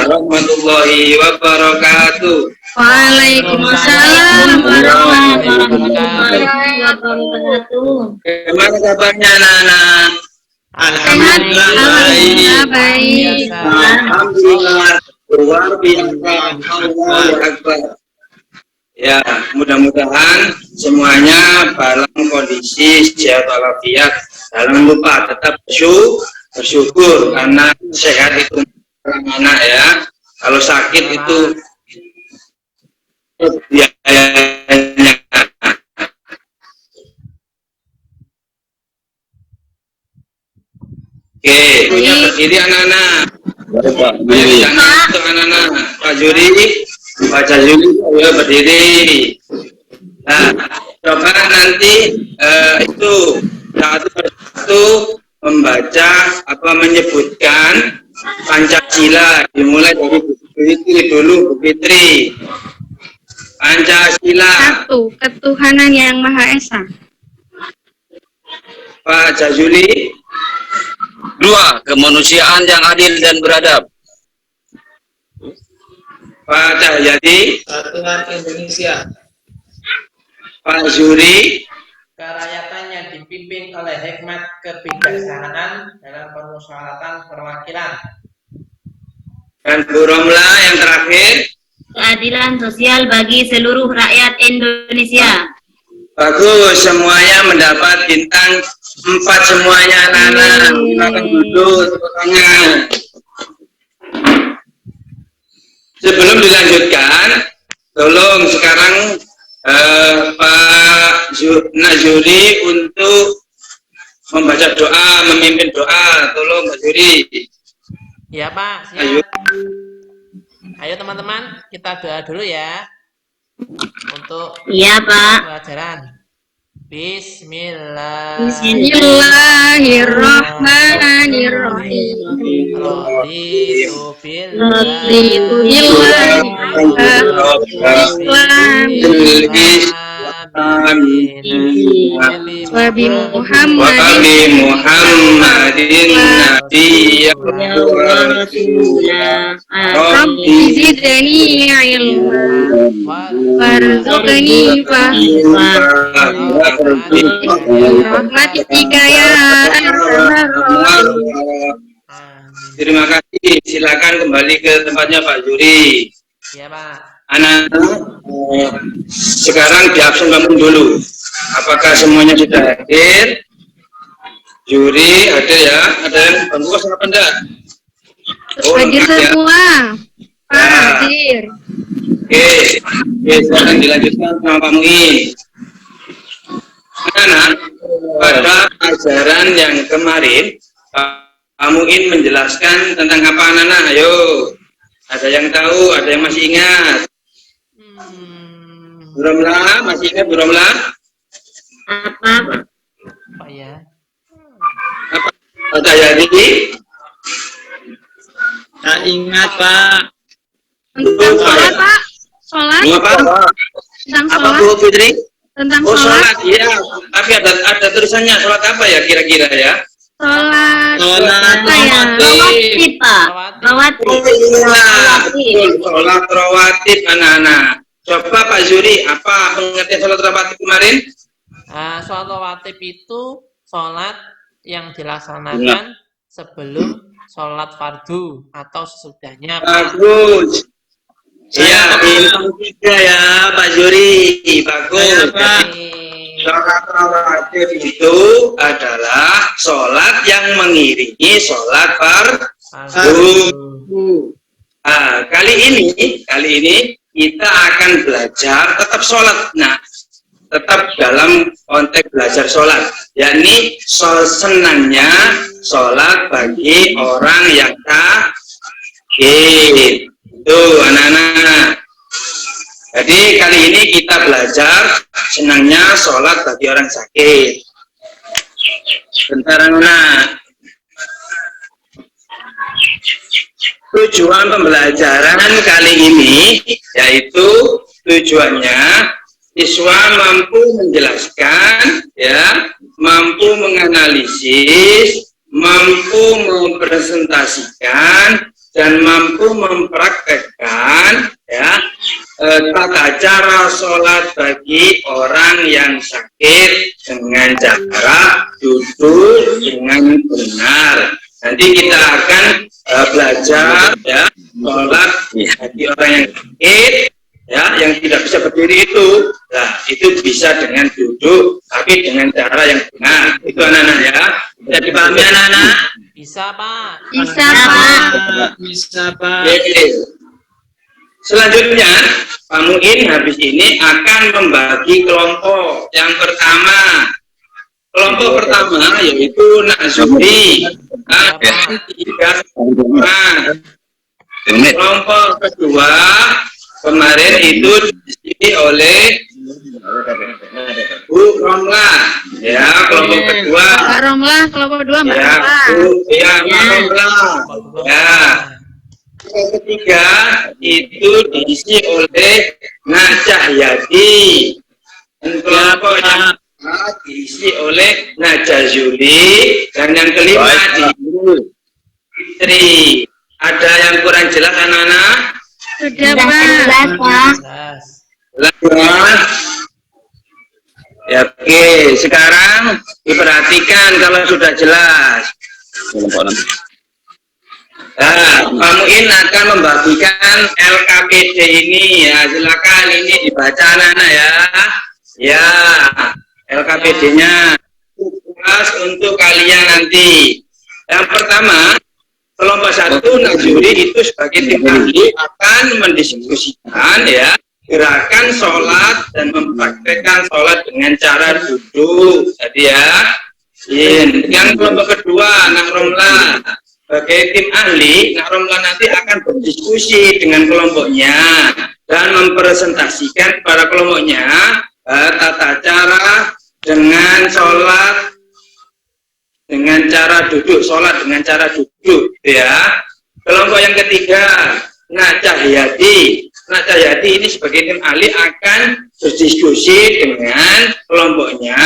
warahmatullahi wabarakatuh. Waalaikumsalam warahmatullahi wabarakatuh. Bagaimana kabarnya anak-anak? Alhamdulillah baik. Alhamdulillah luar biasa. Allahu Akbar. Ya, mudah-mudahan semuanya dalam kondisi sehat walafiat. Jangan lupa tetap bersyukur karena sehat itu anak ya. Kalau sakit itu biayanya. Oke, punya berdiri anak-anak. Untuk anak-anak, Pak Juri, Pak Juri, ayo berdiri. Nah, coba nanti itu satu persatu membaca apa menyebutkan Pancasila, dimulai dari Bu Fitri dulu, Bu Fitri. Pancasila. 1. Ketuhanan yang Maha Esa. Pak Jazuli. 2. Kemanusiaan yang adil dan beradab. Pak Cahyadi. Kesatuan Indonesia. Pak Zuri. Kerakyatan yang dipimpin oleh hikmat kebijaksanaan dalam permusyawaratan perwakilan. Dan Bu Romla yang terakhir. Keadilan sosial bagi seluruh rakyat Indonesia. Bagus, semuanya mendapat bintang 4 semuanya anak-anak. Silakan duduk, tepuk tangan. Sebelum dilanjutkan, tolong sekarang Pak Nazuri untuk membaca doa, memimpin doa. Tolong Pak Juri. Ya Pak, siap. Ayo teman-teman, kita doa dulu ya. Untuk Iya Pak. pelajaran. Bismillahirrahmanirrahim. Raditu Wabi Muhammadin nabiyyan wa rasulah. Rabbi zidni ilma warzuqni fahma rahmatika ya arhamar rahimin. Terima kasih. Silakan kembali ke tempatnya Pak Juri. Ya Pak. Anak-anak, sekarang di absen kamu dulu. Apakah semuanya sudah hadir? Juri hadir ya? Ada yang bangku apa enggak? Hadir semua. Pak hadir. Oke, sekarang dilanjutkan sama Pak Muin. Anak-anak, pada pelajaran yang kemarin Pak Muin menjelaskan tentang apa anak-anak? Ayo, ada yang tahu, ada yang masih ingat? Buromla, masih ingat Buromla? Apa? Pak ya. Apa? Pak Yadi? Tak ingat Pak. Tentang sholat Pak. Sholat. Apa? Tentang Apa sholat. Bu Fitri? Tentang Oh sholat. sholat, iya. Tapi ada tulisannya sholat apa ya kira-kira ya? Sholat. Sholat Apa ya? Rawatib Pak. Rawatib. Sholat rawatib anak-anak. Coba Pak Zuri, apa pengertian sholat rawatib kemarin? Sholat rawatib itu sholat yang dilaksanakan sebelum sholat fardu atau sesudahnya. Bagus. Iya, bintang 3 ya Pak Zuri. Bagus. Sholat rawatib itu adalah sholat yang mengiringi sholat fardu. Nah, kali ini kita akan belajar tetap sholat. Nah, tetap dalam konteks belajar sholat, yakni senangnya sholat bagi orang yang sakit. Itu anak-anak. Jadi kali ini kita belajar senangnya sholat bagi orang sakit. Bentar anak. Tujuan pembelajaran kali ini yaitu tujuannya siswa mampu menjelaskan, ya, mampu menganalisis, mampu mempresentasikan dan mampu mempraktekkan ya tata cara sholat bagi orang yang sakit dengan cara duduk dengan benar. Nanti kita akan belajar ya sholat bagi orang yang sakit ya, yang tidak bisa berdiri itu. Nah, itu bisa dengan duduk tapi dengan cara yang benar. Itu anak-anak ya. Bisa dipahami anak-anak? Bisa, Pak. Bisa, Pak. Bisa, Pak. Oke. Selanjutnya, Pak Muin habis ini akan membagi kelompok. Yang pertama, kelompok pertama yaitu Nakzuri. Kelompok kedua kemarin itu diisi oleh Bu Romla, ya kelompok kedua. Mbak Romla, kelompok 2 Mbak Ya, Romla. Mbak Romla. Ya. Yang ketiga itu diisi oleh Nak Cahyadi. Dan kelompok yang diisi oleh Nak Jazuli. Dan yang kelima diisi Fitri. Ada yang kurang jelas anak-anak? Sudah, Sudah Pak. jelas, Pak. Jelas. Ya, oke, sekarang diperhatikan kalau sudah jelas. Nah, Pak Muin akan membagikan LKPD ini ya, silakan ini dibaca anak-anak ya. Ya, LKPD-nya tugas untuk kalian nanti. Yang pertama, kelompok 1 Nakzuri itu sebagai tim ahli akan mendiskusikan ya gerakan sholat dan mempraktekkan sholat dengan cara duduk. Jadi ya, yang kelompok kedua Nak Romla sebagai tim ahli, Nak Romla nanti akan berdiskusi dengan kelompoknya dan mempresentasikan kepada kelompoknya tata cara dengan sholat dengan cara duduk, sholat dengan cara duduk, ya. Kelompok yang ketiga Nak Cahyadi. Nak Cahyadi ini sebagai tim ahli akan berdiskusi dengan kelompoknya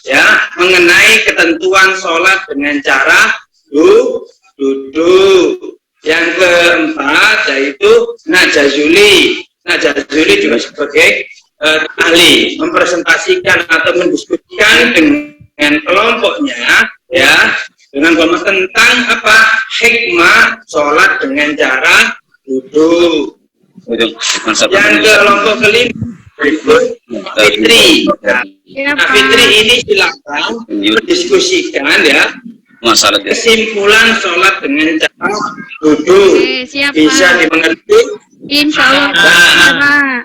ya mengenai ketentuan sholat dengan cara duduk. Yang keempat yaitu Nak Jazuli. Nak Jazuli juga sebagai ahli mempresentasikan atau mendiskusikan dengan kelompoknya ya dengan kelompok tentang apa hikmah sholat dengan cara duduk. Yang kelompok kelima itu Fitri. Nah, Fitri ini silakan berdiskusikan ya masalah kesimpulan sholat dengan cara duduk. Oke, siap, Bisa Pak. dimengerti? Insya Allah, Nah, Pak.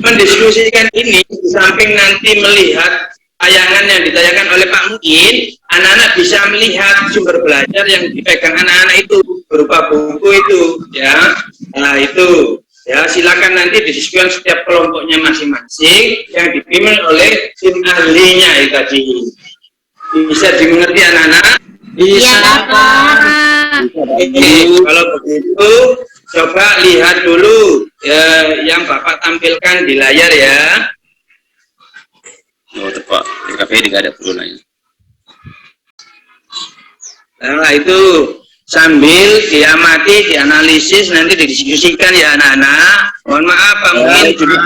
mendiskusikan ini di samping nanti melihat tayangan yang ditayangkan oleh Pak Muin, anak-anak bisa melihat sumber belajar yang dipegang anak-anak itu berupa buku itu ya. Nah itu ya silakan nanti didiskusikan setiap kelompoknya masing-masing yang dipimpin oleh tim ahlinya itu tadi. Bisa dimengerti anak-anak? Iya, Pak. Oke, kalau begitu coba lihat dulu yang Bapak tampilkan di layar ya. Oh tepat, TKP tidak ada turunannya. Nah itu sambil diamati, dianalisis, nanti didiskusikan ya anak-anak. Mohon maaf Pak Muin juga.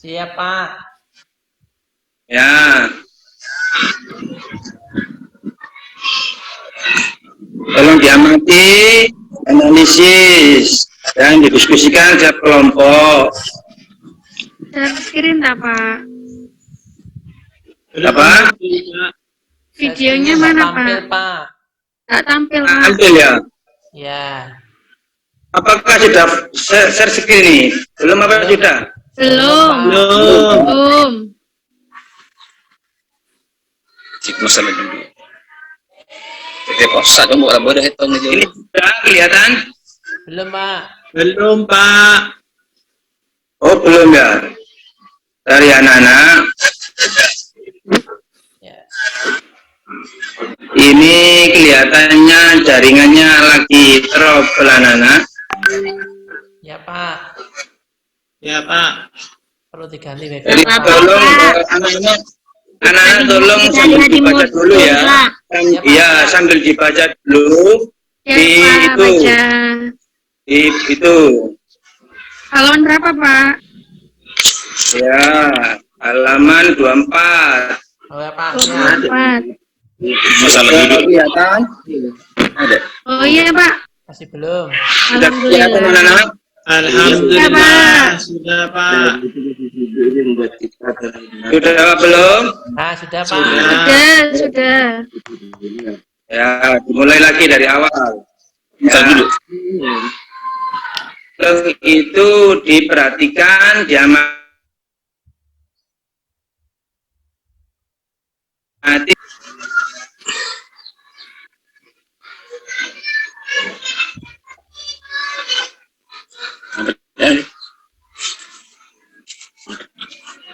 Siap, Pak. Ya. Tolong diamati, analisis, dan didiskusikan setiap kelompok. Share screen tak, Pak? Apa? Videonya Nggak mana, tampil, Pak? Pak. Nggak tampil, Pak. Tampil ya. Ya. Apakah sudah share screen ini? Belum apa sudah? Belum. Belum. Belum. Cik masalah dulu. Jadi kosa dong orang bodoh hitung aja. Ini sudah kelihatan? Belum, Pak. Belum, Pak. Oh belum ya. Dari anak-anak. Ya. Ini kelihatannya jaringannya lagi trouble anak-anak. Ya, Pak. Ya, Pak. Perlu diganti wifi. Jadi Bapak. tolong anak-anak tolong Bisa sambil lihat di dibaca mood dulu ya. Pak. Iya sambil dibaca dulu Ya, Di Pak, itu. baca. Di itu. Halaman berapa, Pak? Ya, halaman 24. Oh ya Pak, ya. 24. Masalah duduk. Kelihatan? Ada. Oh iya, Pak. Masih belum. Sudah kelihatan, Alhamdulillah. anak-anak? Alhamdulillah, sudah Pak. Sudah apa belum? Nah, sudah Pak. Sudah. Ya, dimulai lagi dari awal. Masalah duduk. Itu diperhatikan, diamati.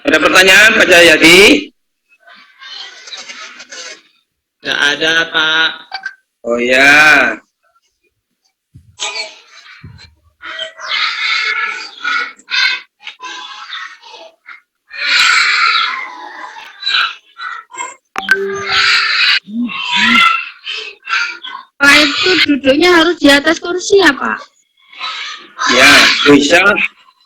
Ada pertanyaan, Pak Jayadi? Tidak ada Pak. Oh ya. Pak, itu duduknya harus di atas kursi ya, Pak? Ya,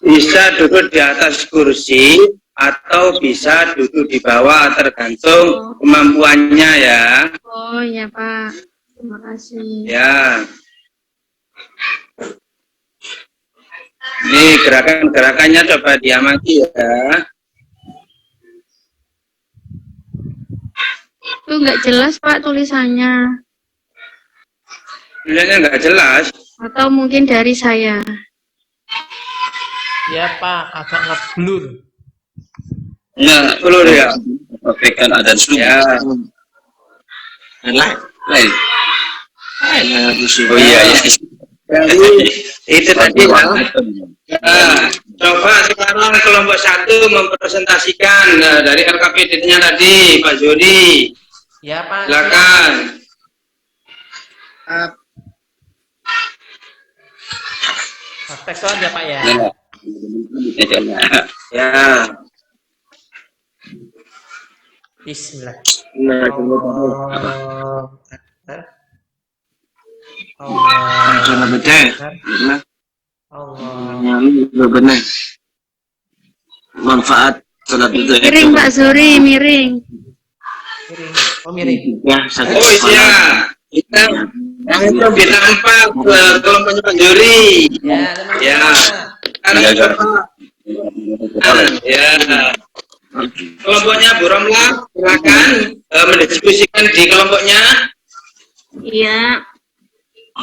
bisa duduk di atas kursi atau bisa duduk di bawah, tergantung kemampuannya ya. Oh iya, Pak. Terima kasih. Ya. Ini gerakan-gerakannya coba diamati ya. Itu nggak jelas, Pak, tulisannya. Tulisannya nggak jelas. Atau mungkin dari saya. Ya Pak, agak ngeblur. Ya, perlu ya. Praktekan adzan subuh. Ya. Lain. Oh iya, ya. Jadi, itu tadi ya. Nah, coba sekarang kelompok 1 mempresentasikan dari LKPD-nya tadi, Pak Jody. Ya Pak. Silakan. Praktek soal ya Pak ya. Ya. Bismillah. Nah, Allah. Salah baca ya? Allah. Benar. Manfaat salat itu ya. Miring, Pak Suri, miring. Miring. Oh miring. Ya, oh iya. Kita yang itu kita 4 kelompoknya Pak Juri. Ya, Ya. Sekarang Ya, coba. Ya. Kelompoknya Bu Romla, silakan mendiskusikan di kelompoknya. Iya,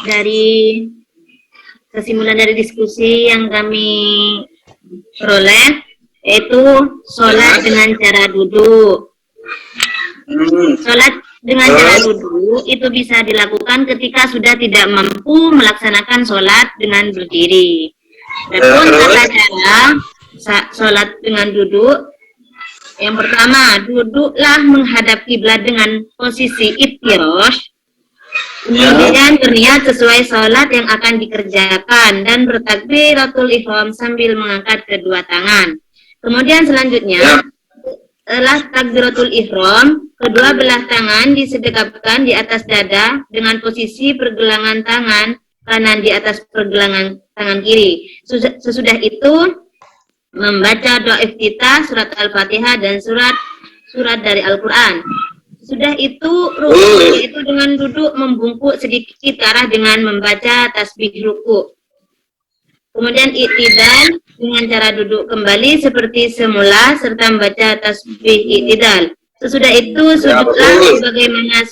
dari kesimpulan dari diskusi yang kami peroleh, yaitu sholat dengan cara duduk. Sholat dengan cara duduk itu bisa dilakukan ketika sudah tidak mampu melaksanakan sholat dengan berdiri. Adapun tata cara sholat dengan duduk, yang pertama, duduklah menghadap kiblat dengan posisi iftirash. Kemudian berniat sesuai sholat yang akan dikerjakan dan bertakbiratul ihram sambil mengangkat kedua tangan. Kemudian selanjutnya, setelah takbiratul ihram, kedua belah tangan disedekapkan di atas dada dengan posisi pergelangan tangan kanan di atas pergelangan tangan kiri. Sesudah itu, membaca doa iftitah, surat Al-Fatihah dan surat dari Al-Quran. Sudah itu ruku, yaitu dengan duduk membungkuk sedikit ke arah dengan membaca tasbih ruku. Kemudian iktidal dengan cara duduk kembali seperti semula serta membaca tasbih iktidal. Sesudah itu sujudlah sebagaimana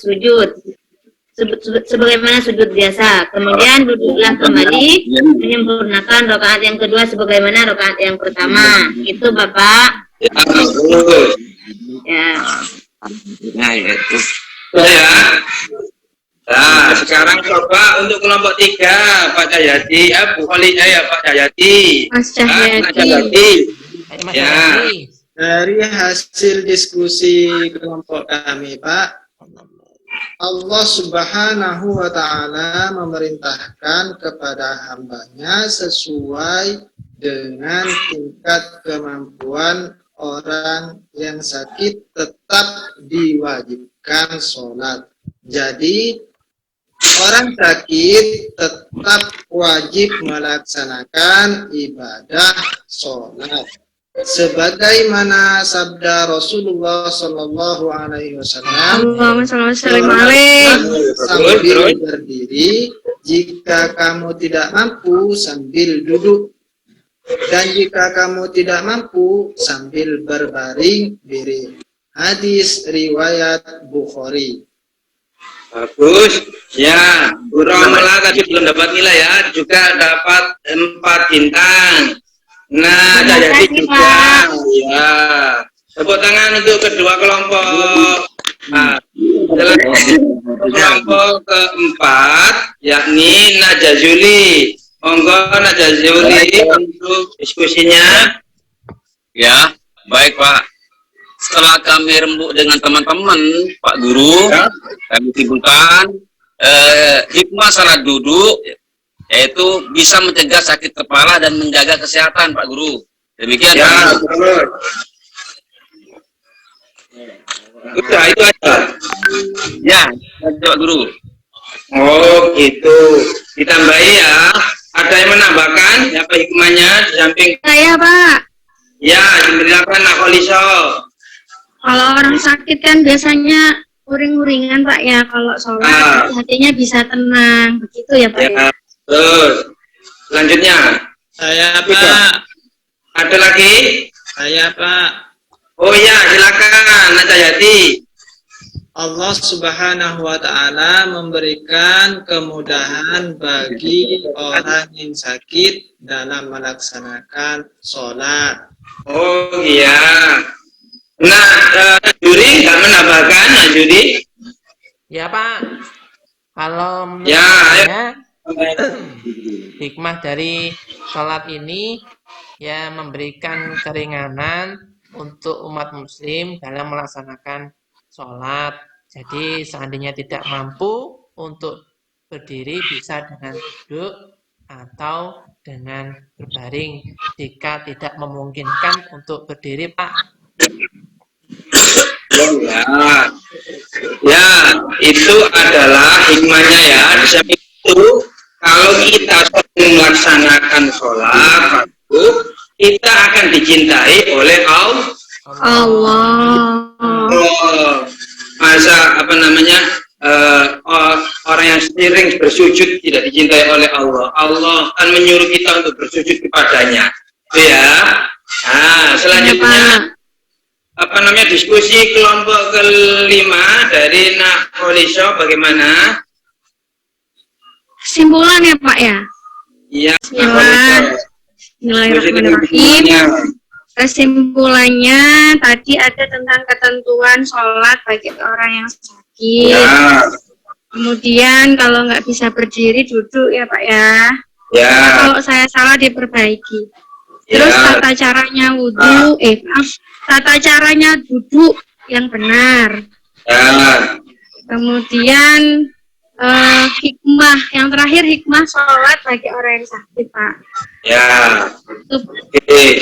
sujud biasa. Kemudian duduklah kembali menyempurnakan rakaat yang kedua sebagaimana rakaat yang pertama. Itu Bapak. Ya. Nah, itu. Ya. Nah, sekarang coba untuk kelompok 3, Pak Jayadi, Bu Kholi, Pak Jayadi. Mas Cahyadi. Mas Jayadi. Ayo, Mas Ya. Cahyadi. Dari hasil diskusi kelompok kami, Pak, Allah Subhanahu wa Ta'ala memerintahkan kepada hambanya sesuai dengan tingkat kemampuan orang yang sakit tetap diwajibkan sholat. Jadi orang sakit tetap wajib melaksanakan ibadah sholat. Sebagaimana sabda Rasulullah Sallallahu Alaihi Wasallam, Allahumma shalli wa sallim alaihi. sambil berdiri, jika kamu tidak mampu sambil duduk, dan jika kamu tidak mampu sambil berbaring diri. Hadis riwayat Bukhari. Bagus. Ya, Bu Romla tadi belum dapat nilai ya, juga dapat 4 bintang. Nah, Terima jadi kasih, juga. Pak. Ya. Tepuk tangan untuk kedua kelompok. Nah, kelompok keempat, yakni Najazuli. Monggo Najazuli untuk diskusinya. Ya, baik Pak. Setelah kami rembuk dengan teman-teman, Pak Guru, Ya. kami simpulkan hikmah salat duduk yaitu bisa mencegah sakit kepala dan menjaga kesehatan, Pak Guru. Demikian. Ya, Pak Guru. betul. Udah, itu aja. Ya, Pak Guru. Oh, gitu. Ditambahi ya. Ada yang menambahkan apa hikmahnya di samping? Saya, Pak. Ya, diberitakan Nak Kholiso. Kalau orang sakit kan biasanya uring-uringan, Pak ya. Kalau sholat hatinya bisa tenang. Begitu ya, Pak ya. Ya, terus. Selanjutnya, Saya Pak, ada lagi? saya Pak. Oh ya, silakan Nak Jayati. Allah Subhanahu wa Ta'ala memberikan kemudahan bagi orang yang sakit dalam melaksanakan sholat. Oh iya. Nah, Juri nggak menambahkan, Nak Juri? Ya Pak, kalau menurut Ya, saya hikmah dari sholat ini ya memberikan keringanan untuk umat muslim dalam melaksanakan sholat. Jadi seandainya tidak mampu untuk berdiri bisa dengan duduk atau dengan berbaring jika tidak memungkinkan untuk berdiri, Pak. Ya, ya, itu adalah hikmahnya ya. Di samping itu, kalau kita sedang melaksanakan sholat, kita akan dicintai oleh Allah. Masa apa namanya orang yang sering bersujud tidak dicintai oleh Allah. Allah akan menyuruh kita untuk bersujud kepadanya. Itu ya. Nah, selanjutnya apa namanya diskusi kelompok kelima dari Nak Kholiso bagaimana? Kesimpulan ya, Pak ya. Iya. Bismillahirrahmanirrahim. Kesimpulannya tadi ada tentang ketentuan sholat bagi orang yang sakit. Ya. Kemudian kalau nggak bisa berdiri duduk ya Pak ya. Ya. Kalau saya salah diperbaiki. Terus Ya. tata caranya wudhu, tata caranya duduk yang benar. Ya. Kemudian hikmah, yang terakhir hikmah sholat bagi orang yang sakit Pak. Ya. Oke.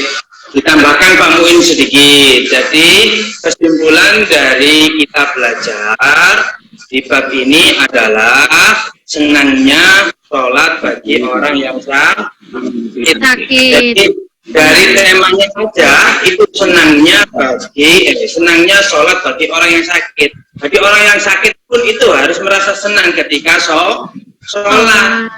Ditambahkan Pak Muin sedikit. Jadi kesimpulan dari kita belajar di bab ini adalah senangnya sholat bagi orang yang sakit. Jadi dari temanya saja itu senangnya sholat bagi orang yang sakit. Bagi orang yang sakit pun itu harus merasa senang ketika sholat.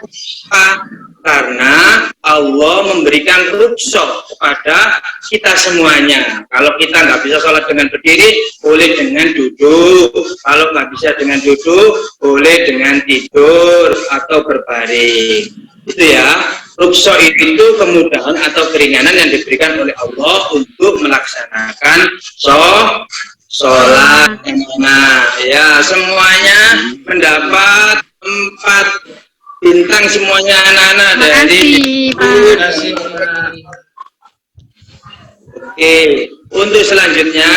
Karena Allah memberikan rukhsah kepada kita semuanya. Kalau kita nggak bisa sholat dengan berdiri, boleh dengan duduk. Kalau nggak bisa dengan duduk, boleh dengan tidur atau berbaring. Itu ya. Rukhsah itu kemudahan atau keringanan yang diberikan oleh Allah untuk melaksanakan sholat. Nah, ya semuanya mendapat 4 bintang semuanya anak-anak dari Oke, untuk selanjutnya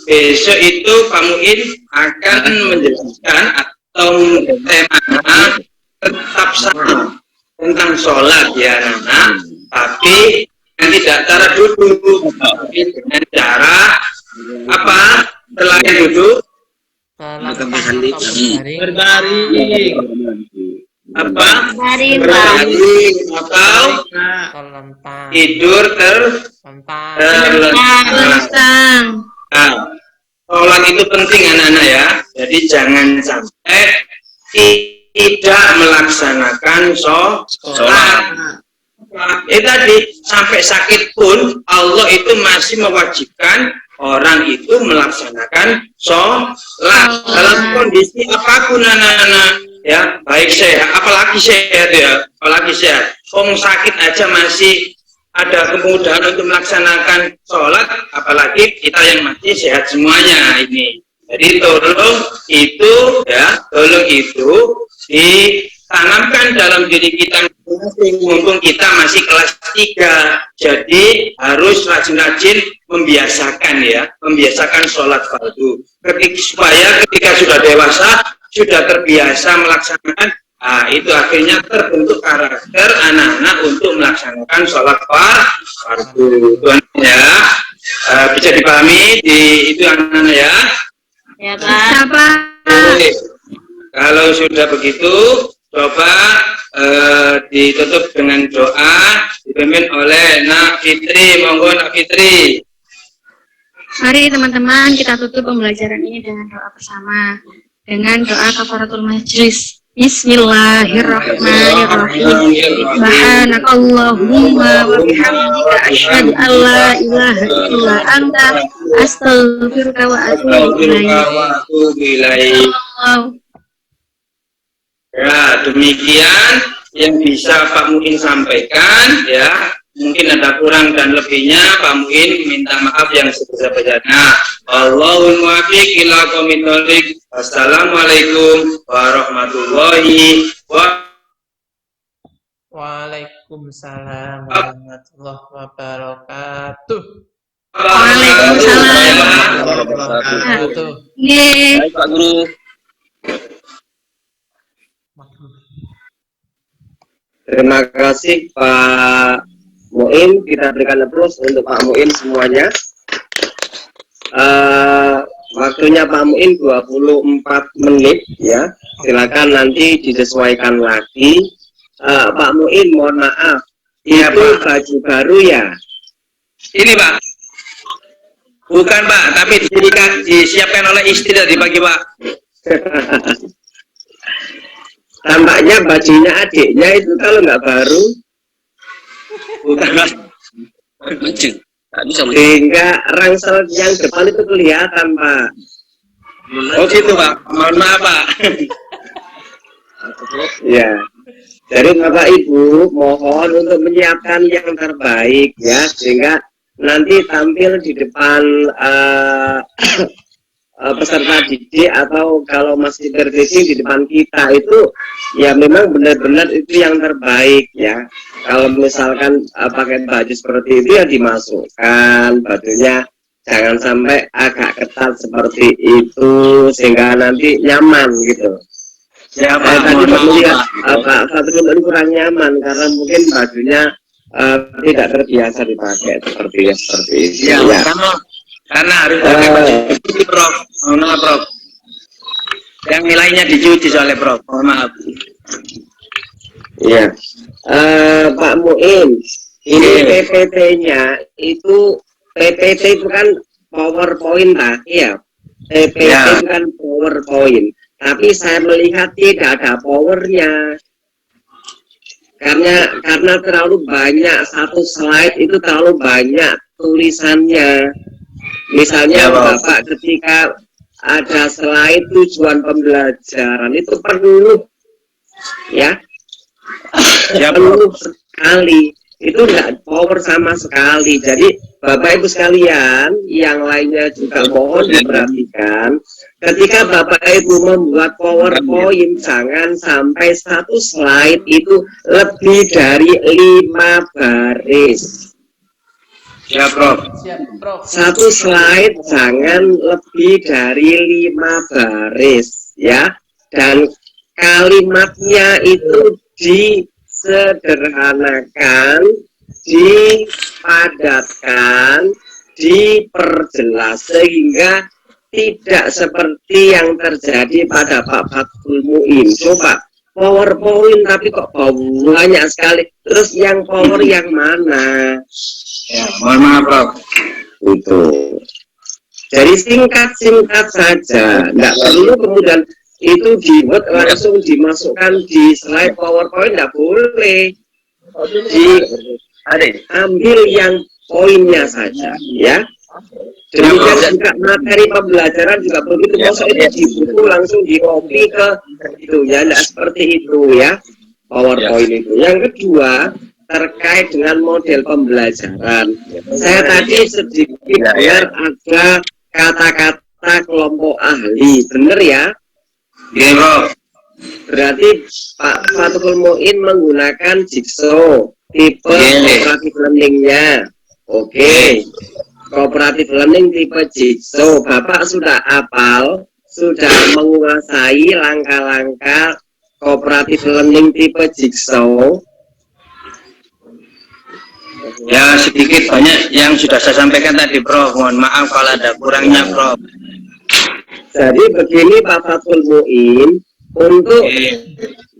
besok itu Pak Muin akan menjelaskan atau tema tetap sama tentang sholat ya anak-anak, tapi yang tidak cara duduk, tapi dengan cara apa? Selain duduk Terlentang atau berbaring. Berbaring. Apa? Berbaring, Pak. Berbaring atau Terlentang. tidur Terlentang. terlentang. Lentang. Nah, sholat itu penting anak-anak ya. Jadi jangan sampai tidak melaksanakan sholat. Tadi sampai sakit pun Allah itu masih mewajibkan orang itu melaksanakan sholat dalam kondisi apapun anak-anak ya, baik sehat apalagi sehat sakit aja masih ada kemudahan untuk melaksanakan sholat, apalagi kita yang masih sehat semuanya ini. Jadi tolong itu ditanamkan dalam diri kita mumpung kita masih kelas 3. Jadi harus rajin-rajin membiasakan sholat fardu. Supaya ketika sudah dewasa, sudah terbiasa melaksanakan, itu akhirnya terbentuk karakter anak-anak untuk melaksanakan sholat fardu. Ya, bisa dipahami itu anak-anak ya. Ya, Pak. Oke. Kalau sudah begitu, coba ditutup dengan doa dipimpin oleh Nak Fitri. Monggo Nak Fitri. Mari teman-teman kita tutup pembelajaran ini dengan doa bersama. Dengan doa kafaratul majlis. Bismillahirrahmanirrahim. Subhanakallahumma wa bihamdika asyhadu an la ilaha illa anta astaghfiruka wa atubu ilaik. Ya, demikian yang bisa Pak Muin sampaikan ya. Mungkin ada kurang dan lebihnya, Pak Muin minta maaf yang sebesar-besarnya. Allahul muwaffiq ila aqwamit thoriq. Wassalamualaikum warahmatullahi wabarakatuh. Waalaikumsalam warahmatullahi wabarakatuh. Waalaikumsalam. Wabarakatuh. Baik Pak Guru. Terima kasih Pak Muin, kita berikan applause untuk Pak Muin semuanya. Waktunya Pak Muin 24 menit ya. Silakan nanti disesuaikan lagi. Pak Muin, mohon maaf, Iya, itu Pak. baju baru ya? Ini Pak. Bukan Pak, tapi disiapkan oleh istri tadi pagi Pak. Tampaknya bajunya adiknya itu kalau nggak baru, Bukan Pak. Mancing. Tak bisa mancing. sehingga rangsel yang depan itu kelihatan Pak. Oh gitu Pak. Mohon maaf Pak. Ya. Jadi Bapak Ibu mohon untuk menyiapkan yang terbaik ya, sehingga nanti tampil di depan peserta didik, atau kalau masih berdiri di depan kita itu ya memang benar-benar itu yang terbaik ya. Kalau misalkan pakai baju seperti itu ya dimasukkan bajunya, jangan sampai agak ketat seperti itu sehingga nanti nyaman gitu. Ya Saya Pak. tadi Mohon maaf melihat Pak. Pak Fatrul kurang nyaman karena mungkin bajunya tidak terbiasa dipakai seperti itu. Ya, Ya. karena harus pakai baju cuci Prof. Mohon maaf Prof. Yang nilainya dicuci soalnya Prof. Mohon maaf. Ya. Pak Muin, ini Iya. PPT-nya itu PPT itu kan PowerPoint lah, iya. PPT Ya. itu kan PowerPoint, tapi saya melihat tidak ada powernya. Karena terlalu banyak, satu slide itu terlalu banyak tulisannya. Misalnya Ya, Pak. Bapak ketika ada slide tujuan pembelajaran itu penuh ya. Ya Prof. Penuh sekali, itu enggak power sama sekali. Jadi Bapak Ibu sekalian yang lainnya juga mohon diperhatikan, ketika Bapak Ibu membuat PowerPoint jangan sampai satu slide itu lebih dari 5 baris. Ya Prof. Siap, Prof. Satu slide jangan lebih dari 5 baris ya, dan kalimatnya itu disederhanakan, dipadatkan, diperjelas sehingga tidak seperti yang terjadi pada Pak Fathul Muin. Coba PowerPoint tapi kok banyak sekali. Terus yang power yang mana? Ya, mohon maaf, Prof. Itu. Jadi singkat-singkat saja, nggak perlu kemudian itu dibuat langsung dimasukkan di slide PowerPoint, nggak boleh. Ambil yang poinnya saja, ya. Demikian juga materi pembelajaran juga begitu. Masa itu di buku langsung di copy ke itu ya, nggak seperti itu ya PowerPoint itu. Yang kedua terkait dengan model pembelajaran. Saya tadi sedikit dengar ada kata-kata kelompok ahli, benar ya? Iya, Prof. Berarti Pak Fathul Muin menggunakan Jigsaw tipe cooperative learning-nya. Oke. Cooperative learning tipe Jigsaw. Bapak sudah hafal, sudah menguasai langkah-langkah cooperative learning tipe Jigsaw. Ya, sedikit banyak yang sudah saya sampaikan tadi, Prof. Mohon maaf kalau ada kurangnya, Prof. Jadi begini Pak Fathul Muin, untuk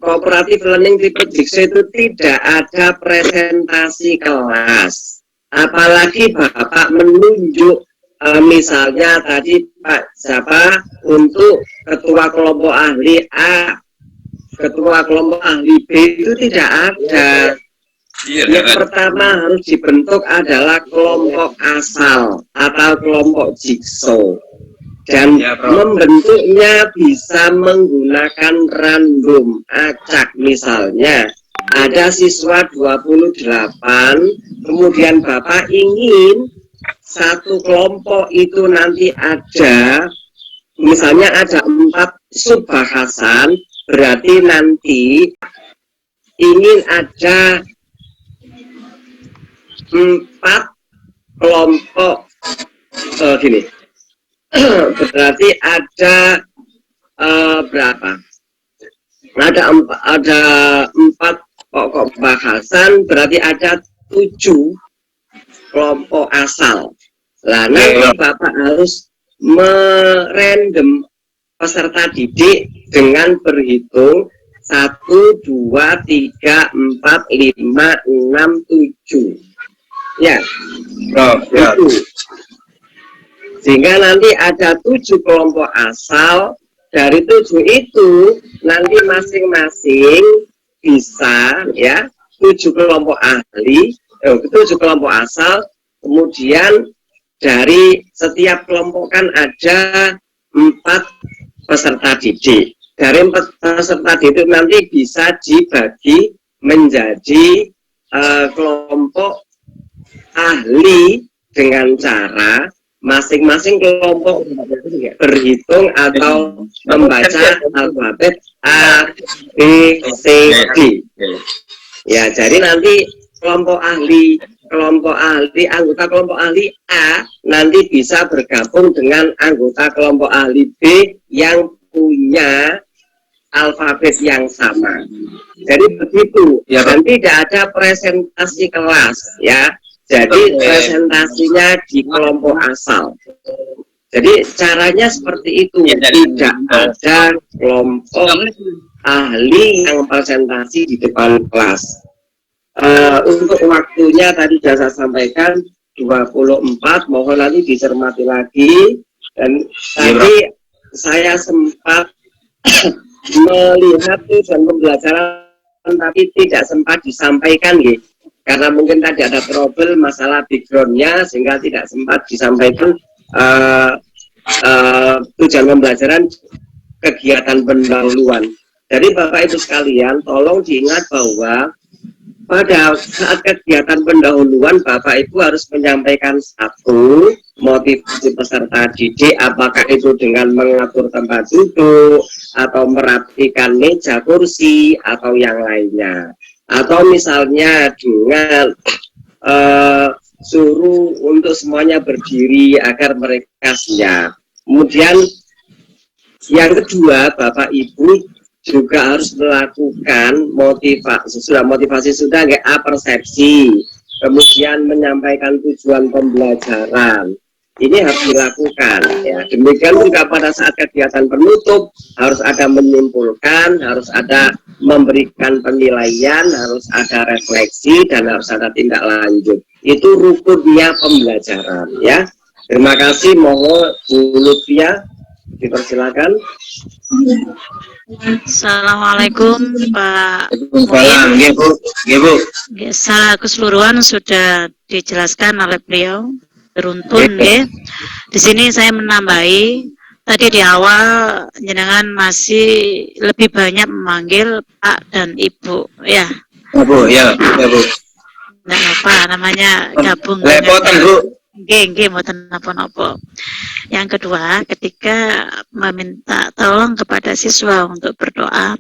cooperative learning tipe Jigsaw itu tidak ada presentasi kelas. Apalagi Bapak menunjuk misalnya tadi Pak siapa untuk ketua kelompok ahli A, ketua kelompok ahli B, itu tidak ada. Yang pertama harus dibentuk adalah kelompok asal atau kelompok Jigsaw. Dan membentuknya bisa menggunakan random, acak misalnya. Ada siswa 28, kemudian Bapak ingin satu kelompok itu nanti ada, misalnya ada 4 subbahasan, berarti nanti ingin ada 4 kelompok gini. Berarti ada berapa? Ada 4 pokok bahasan, berarti ada 7 kelompok asal. Lah nanti Bapak harus merandom peserta didik dengan berhitung 1, 2, 3, 4, 5, 6, 7. Ya, itu. Sehingga nanti ada 7 kelompok asal. Dari 7 itu nanti masing-masing bisa ya 7 kelompok ahli, 7 kelompok asal. Kemudian dari setiap kelompok kan ada 4 peserta didik. Dari 4 peserta didik nanti bisa dibagi menjadi kelompok ahli dengan cara masing-masing kelompok berhitung atau membaca alfabet A, B, C, D. Ya, jadi nanti anggota kelompok ahli A nanti bisa bergabung dengan anggota kelompok ahli B yang punya alfabet yang sama. Jadi begitu, dan tidak ada presentasi kelas ya. Jadi presentasinya di kelompok asal. Jadi caranya seperti itu, tidak ada kelompok ahli yang presentasi di depan kelas. Untuk waktunya tadi sudah saya sampaikan 24, mohon nanti dicermati lagi. Dan tadi saya sempat melihat tujuan pembelajaran tapi tidak sempat disampaikan gitu. Karena mungkin tadi ada trouble masalah backgroundnya sehingga tidak sempat disampaikan tujuan pembelajaran kegiatan pendahuluan. Jadi Bapak Ibu sekalian, tolong diingat bahwa pada saat kegiatan pendahuluan Bapak Ibu harus menyampaikan satu motivasi peserta didik, apakah itu dengan mengatur tempat duduk atau merapikan meja kursi atau yang lainnya. Atau misalnya dengan suruh untuk semuanya berdiri agar mereka siap. Kemudian yang kedua, Bapak Ibu juga harus melakukan motivasi sudah persepsi, kemudian menyampaikan tujuan pembelajaran. ini harus dilakukan ya. Demikian juga pada saat kegiatan penutup harus ada menyimpulkan, harus ada memberikan penilaian, harus ada refleksi dan harus ada tindak lanjut. Itu rukunnya pembelajaran ya. Terima kasih, mohon Bu Lutfia dipersilakan. Assalamualaikum Pak Salam, Muin. Bu. Bu. Secara keseluruhan sudah dijelaskan oleh beliau beruntun ya. Di sini saya menambahi tadi di awal jenengan masih lebih banyak memanggil Pak dan Ibu ya. Bu, ya, Bu. Enggak apa namanya gabung Lepotan, Bu. Nggih, mboten napa-napa. Yang kedua, ketika meminta tolong kepada siswa untuk berdoa,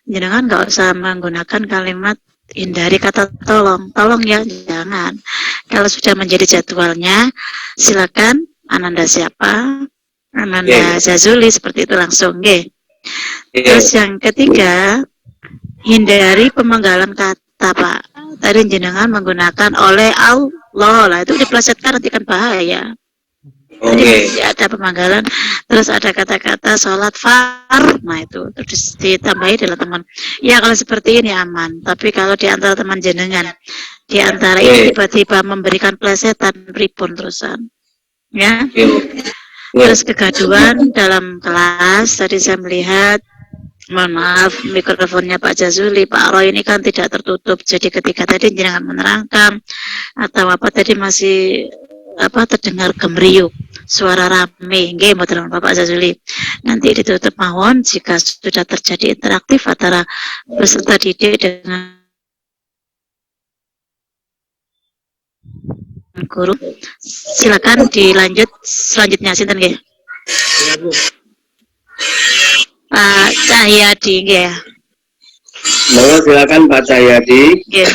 jangan nggak usah menggunakan kalimat hindari kata tolong. Tolong ya, jangan. Kalau sudah menjadi jadwalnya, silakan Ananda siapa? Ananda Zazuli, seperti itu langsung, nggih. Terus yang ketiga, hindari pemenggalan kata, Pak. Tadi jenengan menggunakan oleh Allah lah, itu diplesetkan nanti kan bahaya. Jadi ada pemanggalan, terus ada kata-kata sholat far, nah itu terus ditambahi dalam teman. Ya kalau seperti ini aman, tapi kalau di antara teman jenengan, di antara ini tiba-tiba memberikan plesetan pripun terusan, ya. Terus kegaduhan dalam kelas, tadi saya melihat. Mohon maaf, mikrofonnya Pak Jazuli, Pak Roy ini kan tidak tertutup. Jadi ketika tadi jangan menerangkan atau apa tadi masih terdengar gemeriuk, suara rame, nggih mboten Pak Jazuli. Nanti ditutup mawon jika sudah terjadi interaktif antara peserta didik dengan guru. Silakan dilanjut selanjutnya sinten nggih. Ya, Bu. Pak Cahyadi nggih ya. Monggo silakan Pak Cahyadi. Nggih.